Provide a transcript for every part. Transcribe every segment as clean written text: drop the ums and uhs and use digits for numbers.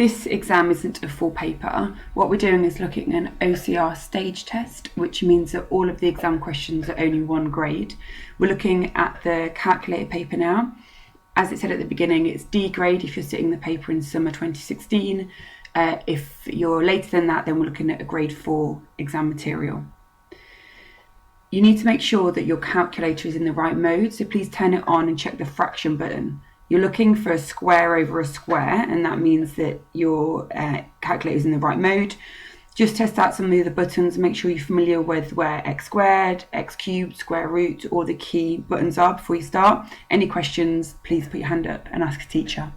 This exam isn't a full paper. What we're doing is looking at an OCR stage test, which means that all of the exam questions are only 1 grade. We're looking at the calculated paper now. As it said at the beginning, it's D grade if you're sitting the paper in summer 2016. If you're later than that, then we're looking at a grade 4 exam material. You need to make sure that your calculator is in the right mode, so please turn it on and check the fraction button. You're looking for a square over a square, and that means that your calculator is in the right mode. Just test out some of the other buttons and make sure you're familiar with where x squared, x cubed, square root, or the key buttons are before you start. Any questions, please put your hand up and ask a teacher.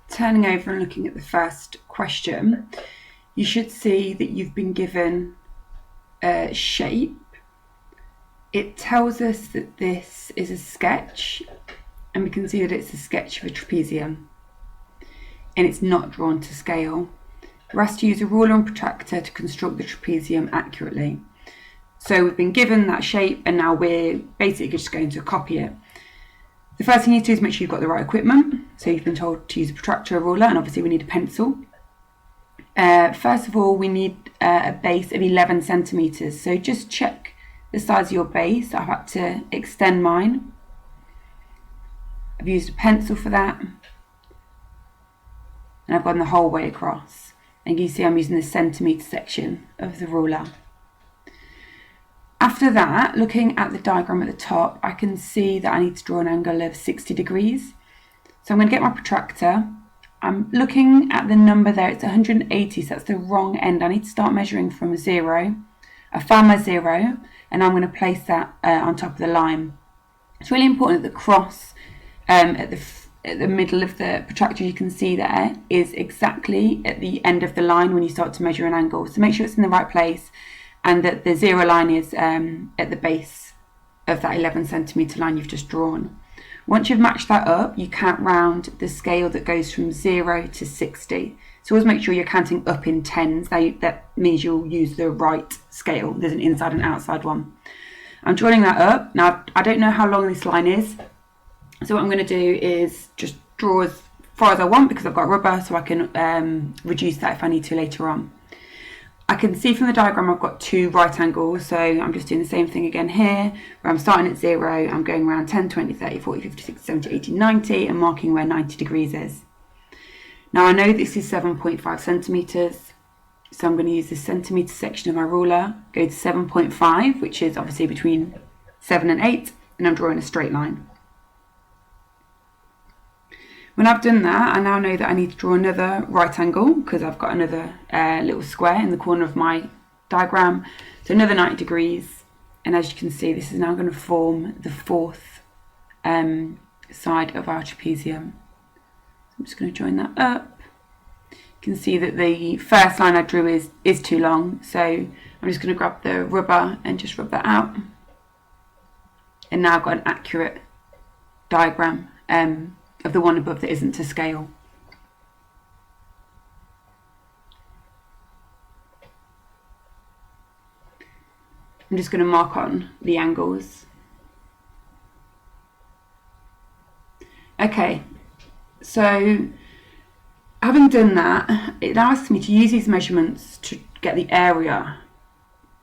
Turning over and looking at the first question, you should see that you've been given a shape. It tells us that this is a sketch, and we can see that it's a sketch of a trapezium, and it's not drawn to scale. We're asked to use a ruler and protractor to construct the trapezium accurately. So we've been given that shape, and now we're basically just going to copy it. The first thing you need to do is make sure you've got the right equipment. So you've been told to use a protractor, a ruler, and obviously we need a pencil. First of all, we need a base of 11 centimetres. So just check the size of your base. I've had to extend mine. I've used a pencil for that. And I've gone the whole way across. And you can see I'm using the centimetre section of the ruler. After that, looking at the diagram at the top, I can see that I need to draw an angle of 60 degrees. So I'm going to get my protractor. I'm looking at the number there, it's 180, so that's the wrong end. I need to start measuring from 0. I found my 0, and I'm going to place that on top of the line. It's really important that the cross at the middle of the protractor, you can see there, is exactly at the end of the line when you start to measure an angle. So make sure it's in the right place, and that the 0 line is at the base of that 11 centimetre line you've just drawn. Once you've matched that up, you count round the scale that goes from 0 to 60. So always make sure you're counting up in tens. That means you'll use the right scale. There's an inside and outside one. I'm drawing that up. Now, I don't know how long this line is. So what I'm going to do is just draw as far as I want, because I've got rubber, so I can reduce that if I need to later on. I can see from the diagram I've got 2 right angles, so I'm just doing the same thing again here, where I'm starting at 0, I'm going around 10, 20, 30, 40, 50, 60, 70, 80, 90, and marking where 90 degrees is. Now I know this is 7.5 centimetres, so I'm going to use the centimetre section of my ruler, go to 7.5, which is obviously between 7 and 8, and I'm drawing a straight line. When I've done that, I now know that I need to draw another right angle, because I've got another little square in the corner of my diagram. So another 90 degrees. And as you can see, this is now going to form the 4th side of our trapezium. I'm just going to join that up. You can see that the first line I drew is too long. So I'm just going to grab the rubber and just rub that out. And now I've got an accurate diagram of the one above that isn't to scale. I'm just going to mark on the angles. Okay, so having done that, it asks me to use these measurements to get the area.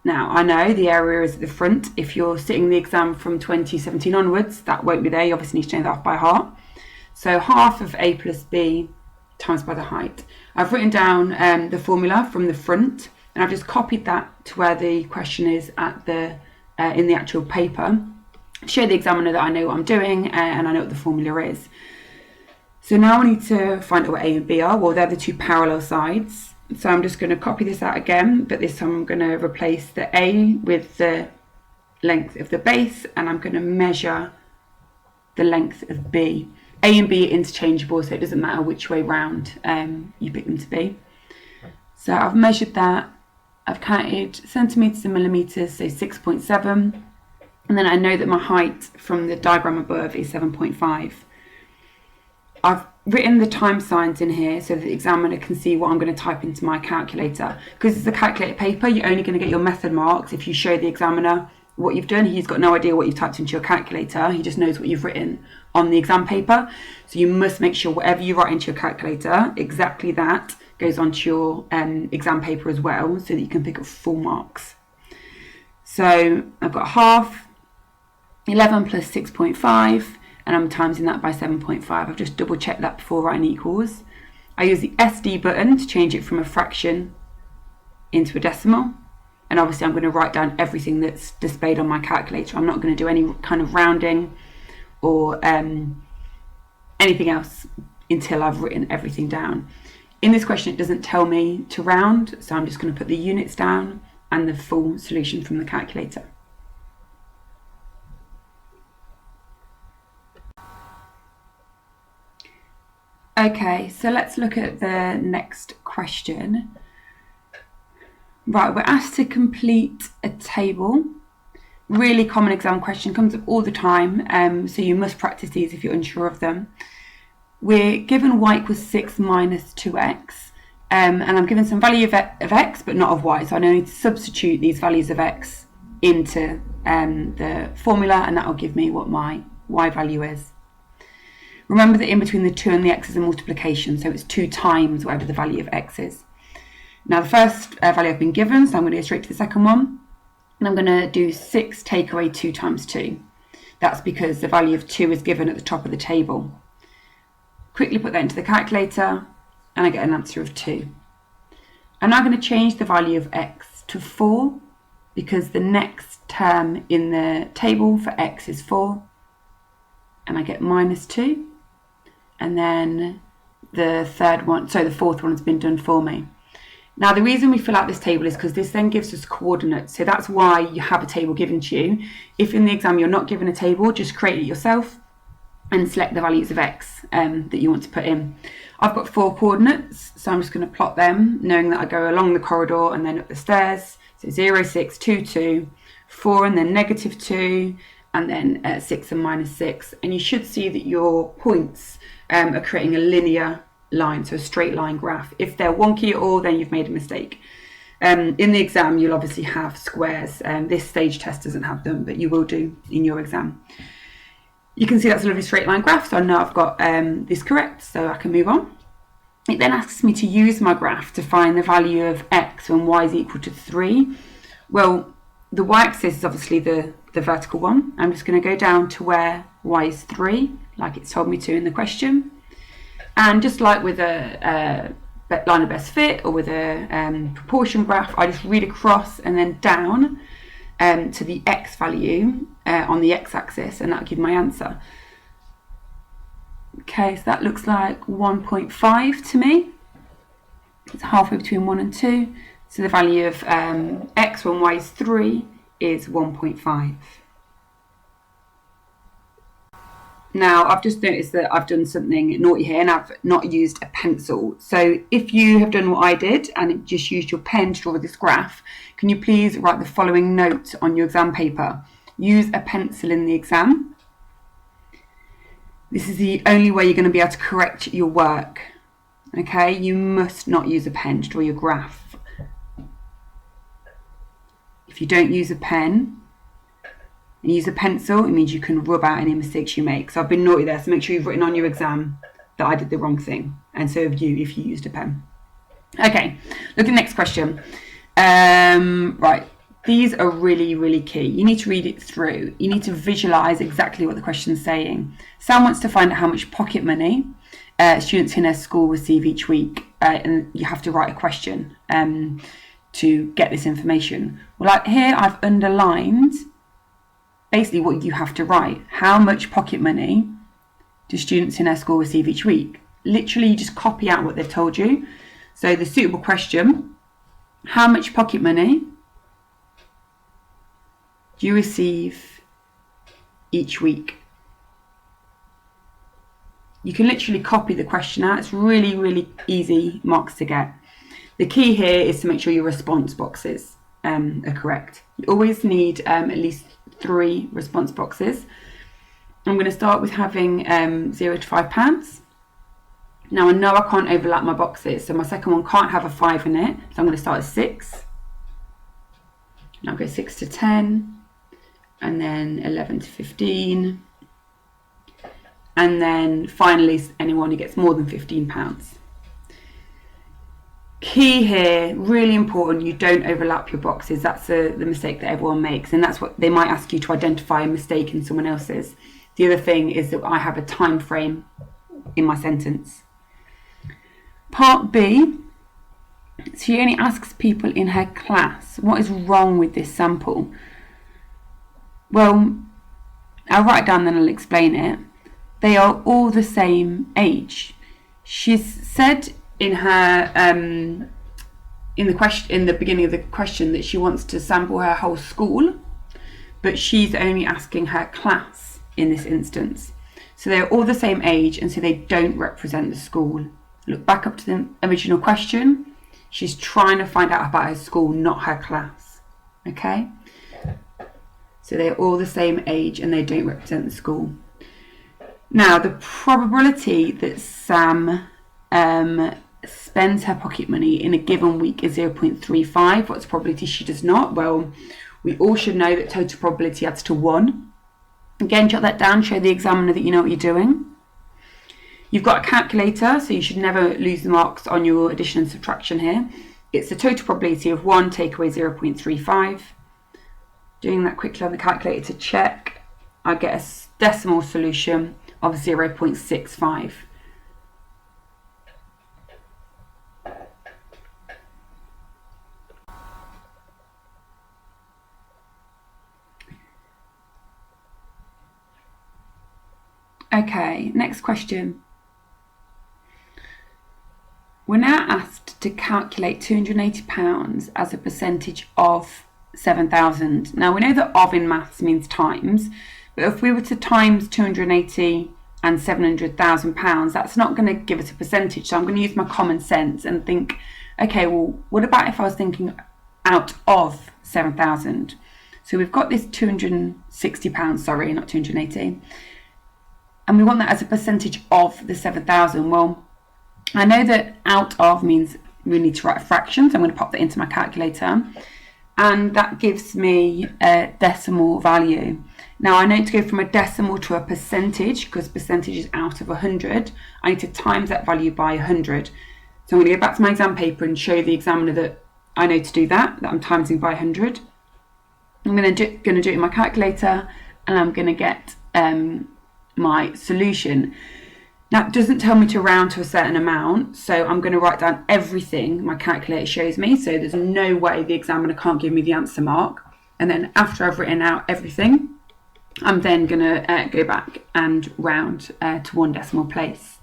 Now, I know the area is at the front. If you're sitting the exam from 2017 onwards, that won't be there. You obviously need to know that off by heart. So half of A plus B times by the height. I've written down the formula from the front, and I've just copied that to where the question is at the in the actual paper. Show the examiner that I know what I'm doing and I know what the formula is. So now I need to find out what A and B are. Well, they're the 2 parallel sides. So I'm just going to copy this out again, but this time I'm going to replace the A with the length of the base, and I'm going to measure the length of B. A and B are interchangeable, so it doesn't matter which way round you pick them to be. So I've measured that. I've counted centimetres and millimetres, so 6.7. And then I know that my height from the diagram above is 7.5. I've written the time signs in here so that the examiner can see what I'm going to type into my calculator. Because it's a calculated paper, you're only going to get your method marks if you show the examiner what you've done. He's got no idea what you've typed into your calculator. He just knows what you've written on the exam paper. So you must make sure whatever you write into your calculator, exactly that goes onto your exam paper as well, so that you can pick up full marks. So I've got half 11 plus 6.5, and I'm timesing that by 7.5. I've just double checked that before writing equals. I use the SD button to change it from a fraction into a decimal. And obviously I'm going to write down everything that's displayed on my calculator. I'm not going to do any kind of rounding or anything else until I've written everything down. In this question, it doesn't tell me to round, so I'm just going to put the units down and the full solution from the calculator. Okay, so let's look at the next question. Right, we're asked to complete a table. Really common exam question, comes up all the time, so you must practice these if you're unsure of them. We're given y equals 6 minus 2x, and I'm given some value of x but not of y, so I need to substitute these values of x into the formula, and that will give me what my y value is. Remember that in between the 2 and the x is a multiplication, so it's 2 times whatever the value of x is. Now the first value I've been given, so I'm going to go straight to the second one, and I'm going to do 6 take away 2 times 2. That's because the value of 2 is given at the top of the table. Quickly put that into the calculator, and I get an answer of 2. I'm now going to change the value of x to 4, because the next term in the table for x is 4, and I get minus 2. And then the fourth one has been done for me. Now the reason we fill out this table is because this then gives us coordinates, so that's why you have a table given to you. If in the exam you're not given a table, just create it yourself and select the values of x that you want to put in. I've got 4 coordinates, so I'm just going to plot them, knowing that I go along the corridor and then up the stairs. So 0, 6, 2, 2, 4 and then negative 2, and then 6 and minus 6. And you should see that your points are creating a linear line, so a straight line graph. If they're wonky at all, then you've made a mistake. In the exam, you'll obviously have squares. This stage test doesn't have them, but you will do in your exam. You can see that's a lovely straight line graph, so I know I've got this correct, so I can move on. It then asks me to use my graph to find the value of x when y is equal to 3. Well, the y-axis is obviously the vertical one. I'm just going to go down to where y is 3, like it's told me to in the question. And just like with a line of best fit or with a proportion graph, I just read across and then down to the x value on the x-axis, and that'll give my answer. Okay, so that looks like 1.5 to me. It's halfway between 1 and 2. So the value of x when y is 3 is 1.5. Now, I've just noticed that I've done something naughty here and I've not used a pencil. So if you have done what I did and just used your pen to draw this graph, can you please write the following note on your exam paper? Use a pencil in the exam. This is the only way you're going to be able to correct your work. Okay, you must not use a pen to draw your graph. If you don't use a pen and use a pencil, it means you can rub out any mistakes you make. So I've been naughty there, so make sure you've written on your exam that I did the wrong thing, and so have you if you used a pen. Okay, look at the next question. Right, these are really, really key. You need to read it through. You need to visualise exactly what the question's saying. Sam wants to find out how much pocket money students in her school receive each week, and you have to write a question to get this information. Well, like here I've underlined basically what you have to write. How much pocket money do students in our school receive each week? Literally, you just copy out what they've told you. So the suitable question, how much pocket money do you receive each week? You can literally copy the question out. It's really, really easy marks to get. The key here is to make sure your response boxes are correct. You always need at least 3 response boxes. I'm going to start with having £0 to £5. Now I know I can't overlap my boxes, so my second one can't have a 5 in it, so I'm going to start at 6. And I'll go 6 to 10, and then 11 to 15, and then finally anyone who gets more than £15. Key here, really important, you don't overlap your boxes. That's the mistake that everyone makes, and that's what they might ask you to identify a mistake in someone else's. The other thing is that I have a time frame in my sentence. Part B, she only asks people in her class, what is wrong with this sample? Well, I'll write it down, then I'll explain it. They are all the same age. She's said in her in the beginning of the question that she wants to sample her whole school, but she's only asking her class in this instance. So they're all the same age, and so they don't represent the school. Look back up to the original question. She's trying to find out about her school, not her class. Okay? So they're all the same age and they don't represent the school. Now, the probability that Sam spends her pocket money in a given week is 0.35. What's the probability she does not? Well, we all should know that total probability adds to 1. Again, jot that down, show the examiner that you know what you're doing. You've got a calculator, so you should never lose the marks on your addition and subtraction here. It's the total probability of 1 take away 0.35. Doing that quickly on the calculator to check, I get a decimal solution of 0.65. Okay, next question. We're now asked to calculate £280 as a percentage of 7,000. Now we know that of in maths means times, but if we were to times 280 and £700,000, that's not going to give us a percentage. So I'm going to use my common sense and think, okay, well, what about if I was thinking out of 7,000? So we've got this £260, sorry, not 280, and we want that as a percentage of the 7,000. Well, I know that out of means we need to write a fraction, so I'm going to pop that into my calculator, and that gives me a decimal value. Now I know to go from a decimal to a percentage, because percentage is out of 100, I need to times that value by 100. So I'm going to go back to my exam paper and show the examiner that I know to do that I'm timesing by 100. I'm going to do it in my calculator, and I'm going to get my solution. Now it doesn't tell me to round to a certain amount, so I'm going to write down everything my calculator shows me, so there's no way the examiner can't give me the answer mark. And then after I've written out everything, I'm then going to go back and round to 1 decimal place.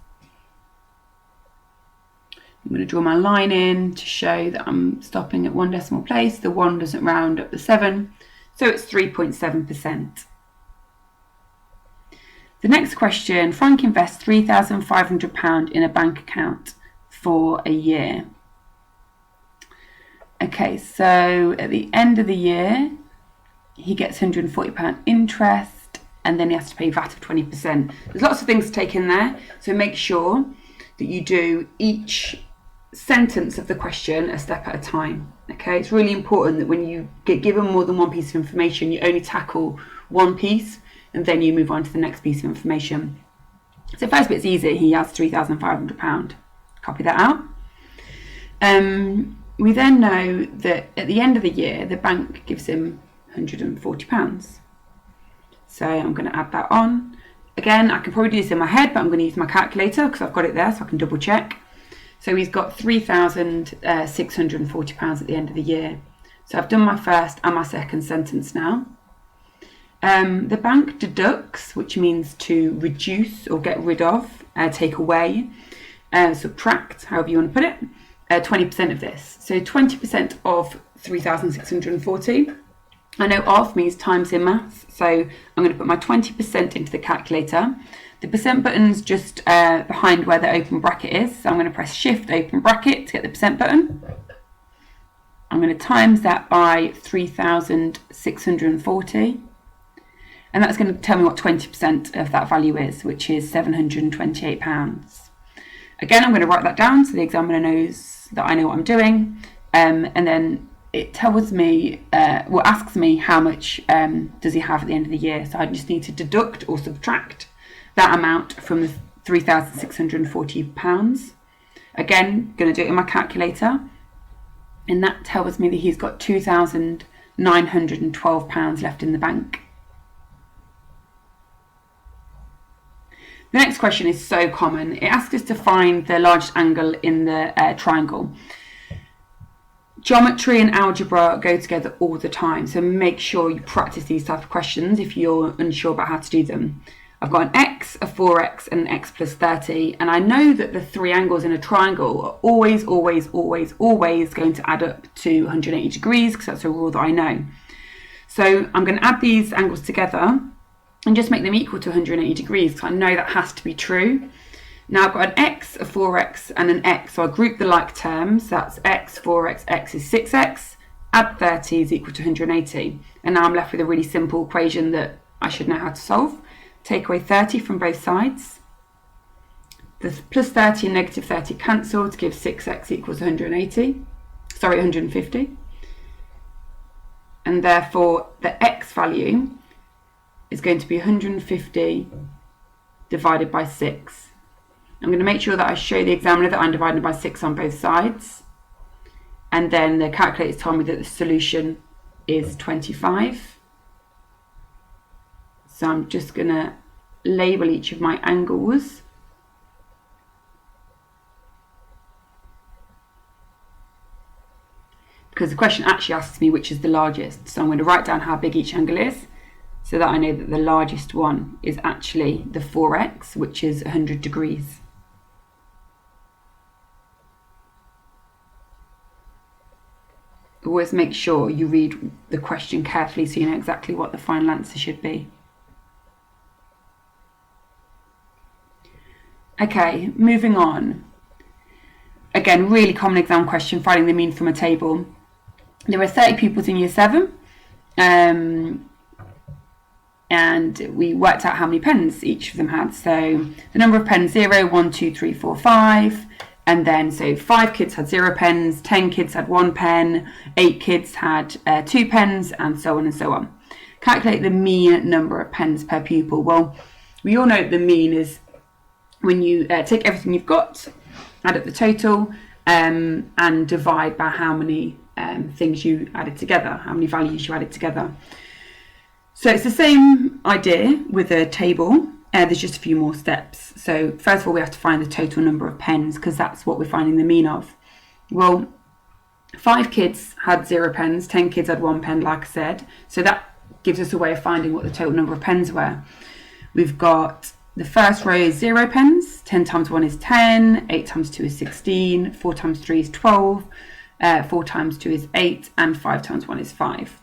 I'm going to draw my line in to show that I'm stopping at 1 decimal place. The 1 doesn't round up the 7, so it's 3.7%. The next question, Frank invests £3,500 in a bank account for a year. Okay, so at the end of the year, he gets £140 interest, and then he has to pay VAT of 20%. There's lots of things to take in there, so make sure that you do each sentence of the question a step at a time. Okay, it's really important that when you get given more than one piece of information, you only tackle one piece, and then you move on to the next piece of information. So first bit's easy, he has £3,500. Copy that out. We then know that at the end of the year, the bank gives him £140. So I'm going to add that on. Again, I can probably do this in my head, but I'm going to use my calculator because I've got it there so I can double check. So he's got £3,640 at the end of the year. So I've done my first and my second sentence now. The bank deducts, which means to reduce or get rid of, take away, subtract, however you want to put it, 20% of this. So 20% of 3,640. I know of means times in maths, so I'm going to put my 20% into the calculator. The percent button's just behind where the open bracket is, so I'm going to press Shift open bracket to get the percent button. I'm going to times that by 3,640. And that's going to tell me what 20% of that value is, which is £728. Again, I'm going to write that down so the examiner knows that I know what I'm doing. And then it tells me, asks me how much does he have at the end of the year. So I just need to deduct or subtract that amount from the £3,640. Again, going to do it in my calculator. And that tells me that he's got £2,912 left in the bank. The next question is so common. It asks us to find the largest angle in the triangle. Geometry and algebra go together all the time, so make sure you practice these type of questions if you're unsure about how to do them. I've got an x, a 4x, and an x plus 30, and I know that the three angles in a triangle are always going to add up to 180 degrees, because that's a rule that I know. So I'm going to add these angles together and just make them equal to 180 degrees, because I know that has to be true. Now I've got an x, a 4x, and an x, so I group the like terms. That's x, 4x, x is 6x, add 30 is equal to 180. And now I'm left with a really simple equation that I should know how to solve. Take away 30 from both sides. The plus 30 and negative 30 cancel to give 6x equals 150. And therefore the x value is going to be 150 divided by 6. I'm going to make sure that I show the examiner that I'm dividing by 6 on both sides. And then the calculator's told me that the solution is 25. So I'm just going to label each of my angles. Because the question actually asks me which is the largest. So I'm going to write down how big each angle is, so that I know that the largest one is actually the 4x, which is 100 degrees. Always make sure you read the question carefully so you know exactly what the final answer should be. Okay, moving on. Again, really common exam question, finding the mean from a table. There were 30 pupils in year 7, and we worked out how many pens each of them had. So the number of pens, 0, 1, 2, 3, 4, 5. And then, so 5 kids had 0 pens, 10 kids had 1 pen, 8 kids had 2 pens, and so on and so on. Calculate the mean number of pens per pupil. Well, we all know that the mean is when you take everything you've got, add up the total, and divide by how many things you added together, how many values you added together. So it's the same idea with a table. There's just a few more steps. So first of all, we have to find the total number of pens, because that's what we're finding the mean of. Well, 5 kids had 0 pens, 10 kids had 1 pen, like I said. So that gives us a way of finding what the total number of pens were. We've got the first row is 0 pens, 10 times 1 is 10, 8 times 2 is 16, 4 times 3 is 12, 4 times 2 is 8, and 5 times 1 is 5.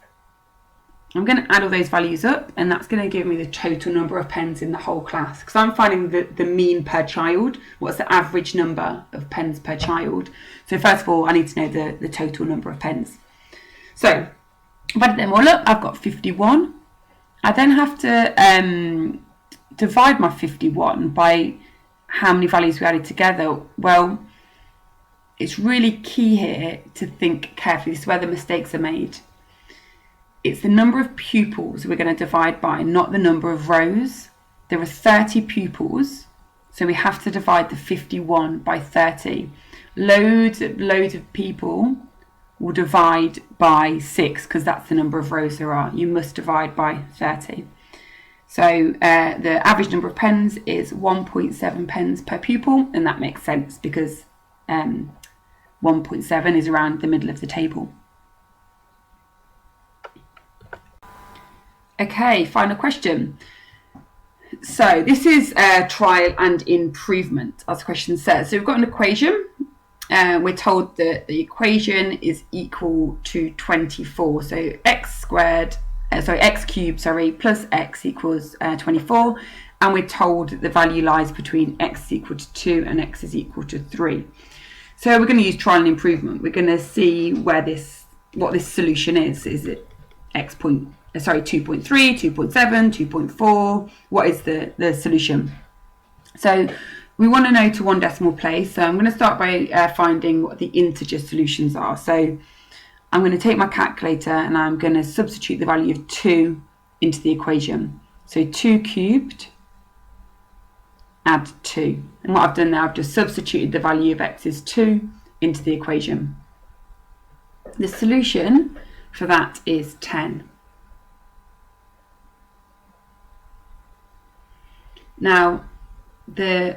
I'm going to add all those values up, and that's going to give me the total number of pens in the whole class, because I'm finding the mean per child. What's the average number of pens per child? So first of all, I need to know the total number of pens. So if I add them all up, I've got 51. I then have to divide my 51 by how many values we added together. Well, it's really key here to think carefully. This is where the mistakes are made. It's the number of pupils we're going to divide by, not the number of rows. There are 30 pupils, so we have to divide the 51 by 30. Loads of people will divide by 6, because that's the number of rows there are. You must divide by 30. So the average number of pens is 1.7 pens per pupil, and that makes sense because 1.7 is around the middle of the table. Okay, final question. So this is trial and improvement, as the question says. So we've got an equation. We're told that the equation is equal to 24. So x cubed, plus x equals 24. And we're told that the value lies between x is equal to 2 and x is equal to 3. So we're going to use trial and improvement. We're going to see what this solution is. Is it 2.3, 2.7, 2.4? What is the solution? So we want to know to one decimal place. So I'm going to start by finding what the integer solutions are. So I'm going to take my calculator and I'm going to substitute the value of 2 into the equation. So 2 cubed, add 2. And what I've done now, I've just substituted the value of x is 2 into the equation. The solution for that is 10. Now, the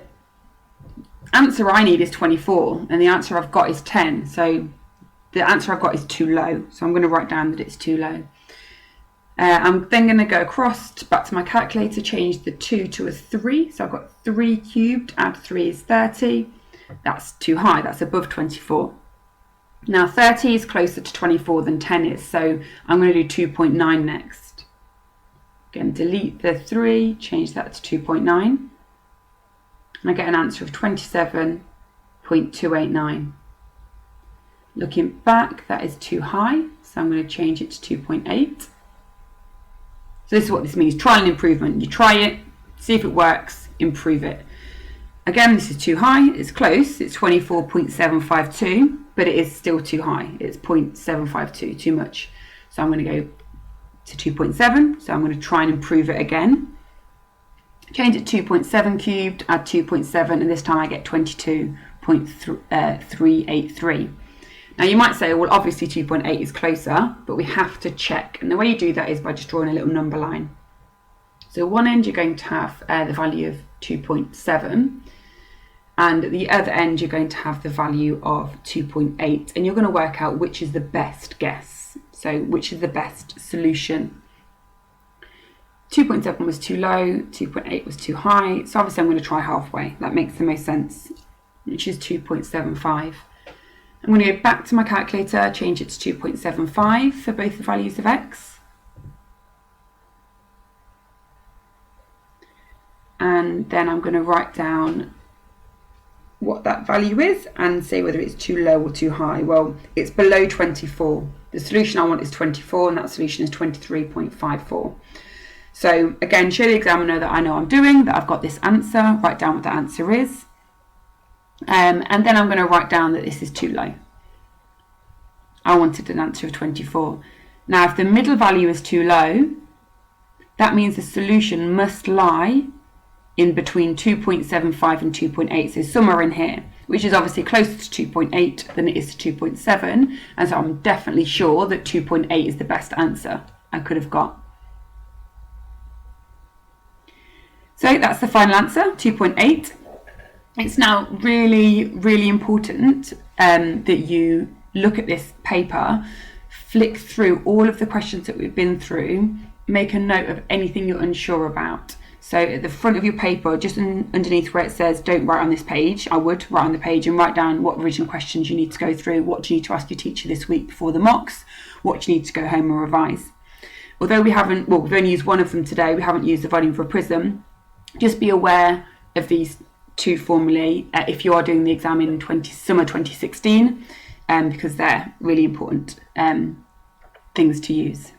answer I need is 24, and the answer I've got is 10. So the answer I've got is too low. So I'm going to write down that it's too low. I'm then going to go across back to my calculator, change the 2 to a 3. So I've got 3 cubed, add 3 is 30. That's too high, that's above 24. Now 30 is closer to 24 than 10 is, so I'm going to do 2.9 next. Again, delete the 3, change that to 2.9, and I get an answer of 27.289. Looking back, that is too high, so I'm going to change it to 2.8. So this is what this means, trial and improvement. You try it, see if it works, improve it. Again, this is too high, it's close, it's 24.752, but it is still too high, it's 0.752, too much. So I'm going to go to 2.7, so I'm going to try and improve it again. Change it to 2.7 cubed, add 2.7, and this time I get 22.383. Now you might say, well, obviously 2.8 is closer, but we have to check. And the way you do that is by just drawing a little number line. So one end you're going to have the value of 2.7, and at the other end you're going to have the value of 2.8, and you're going to work out which is the best guess. So which is the best solution. 2.7 was too low, 2.8 was too high, so obviously I'm going to try halfway. That makes the most sense, which is 2.75. I'm going to go back to my calculator, change it to 2.75 for both the values of x. And then I'm going to write down what that value is and say whether it's too low or too high. Well, it's below 24. The solution I want is 24, and that solution is 23.54. So again, show the examiner that I know I'm doing, that I've got this answer, write down what the answer is. And then I'm going to write down that this is too low. I wanted an answer of 24. Now, if the middle value is too low, that means the solution must lie in between 2.75 and 2.8, so somewhere in here, which is obviously closer to 2.8 than it is to 2.7, and so I'm definitely sure that 2.8 is the best answer I could have got. So that's the final answer, 2.8. It's now really, really important that you look at this paper, flick through all of the questions that we've been through, make a note of anything you're unsure about. So at the front of your paper, just underneath where it says don't write on this page, I would write on the page and write down what revision questions you need to go through, what do you need to ask your teacher this week before the mocks, what do you need to go home and revise. Although we've only used one of them today, we haven't used the volume for a prism, just be aware of these two formulae if you are doing the exam in summer 2016, because they're really important things to use.